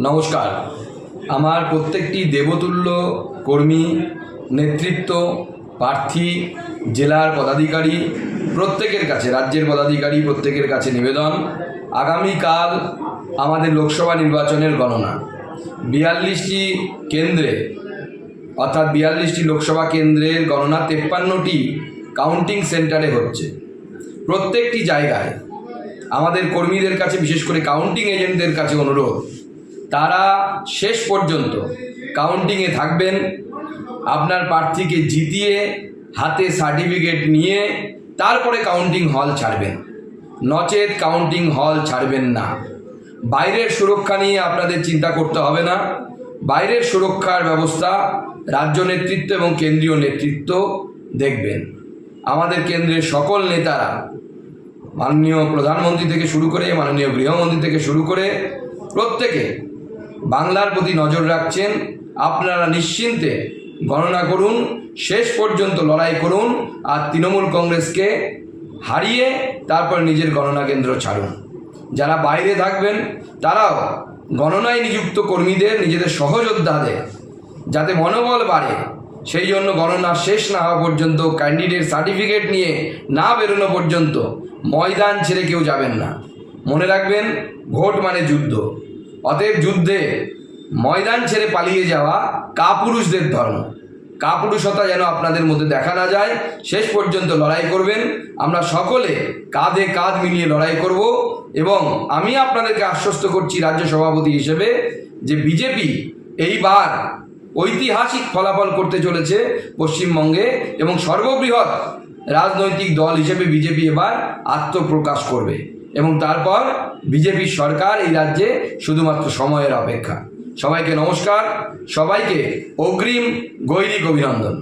নমস্কার। আমার প্রত্যেকটি দেবতুল্য কর্মী, নেতৃত্ব, প্রার্থী, জেলার পদাধিকারী প্রত্যেকের কাছে, রাজ্যের পদাধিকারী প্রত্যেকের কাছে নিবেদন, আগামীকাল আমাদের লোকসভা নির্বাচনের গণনা 42টি কেন্দ্রে, অর্থাৎ 42টি লোকসভা কেন্দ্রের গণনা 53টি কাউন্টিং সেন্টারে হচ্ছে। প্রত্যেকটি জায়গায় আমাদের কর্মীদের কাছে, বিশেষ করে কাউন্টিং এজেন্টদের কাছে অনুরোধ, তারা শেষ পর্যন্ত কাউন্টিংয়ে থাকবেন। আপনার প্রার্থীকে জিতিয়ে হাতে সার্টিফিকেট নিয়ে তারপরে কাউন্টিং হল ছাড়বেন, নচেত কাউন্টিং হল ছাড়বেন না। বাইরের সুরক্ষা নিয়ে আপনাদের চিন্তা করতে হবে না। বাইরের সুরক্ষার ব্যবস্থা রাজ্য নেতৃত্ব এবং কেন্দ্রীয় নেতৃত্ব দেখবেন। আমাদের কেন্দ্রের সকল নেতারা, মাননীয় প্রধানমন্ত্রী থেকে শুরু করে মাননীয় গৃহমন্ত্রী থেকে শুরু করে প্রত্যেকে বাংলার প্রতি নজর রাখছেন। আপনারা নিশ্চিন্তে গণনা করুন, শেষ পর্যন্ত লড়াই করুন, আর তৃণমূল কংগ্রেসকে হারিয়ে তারপর নিজের গণনা কেন্দ্র ছাড়ুন। যারা বাইরে থাকবেন তারাও গণনায় নিযুক্ত কর্মীদের, নিজেদের সহযোদ্ধাদের যাতে মনোবল বাড়ে, সেই জন্য গণনা শেষ না হওয়া পর্যন্ত, ক্যান্ডিডেট সার্টিফিকেট নিয়ে না বেরোনো পর্যন্ত ময়দান ছেড়ে কেউ যাবেন না। মনে রাখবেন, ভোট মানে যুদ্ধ। অতএব যুদ্ধে ময়দান ছেড়ে পালিয়ে যাওয়া কাপুরুষদের ধর্ম। কাপুরুষতা যেন আপনাদের মধ্যে দেখা না যায়। শেষ পর্যন্ত লড়াই করবেন। আমরা সকলে কাঁধে কাঁধ মিলিয়ে লড়াই করব। এবং আমি আপনাদেরকে আশ্বস্ত করছি রাজ্য সভাপতি হিসেবে যে বিজেপি এইবার ঐতিহাসিক ফলাফল করতে চলেছে পশ্চিমবঙ্গে, এবং সর্ববৃহৎ রাজনৈতিক দল হিসেবে বিজেপি এবার আত্মপ্রকাশ করবে, এবং তারপর বিজেপির সরকার এই রাজ্যে শুধুমাত্র সময়ের অপেক্ষা। সবাইকে নমস্কার, সবাইকে অগ্রিম গৈরিক অভিনন্দন।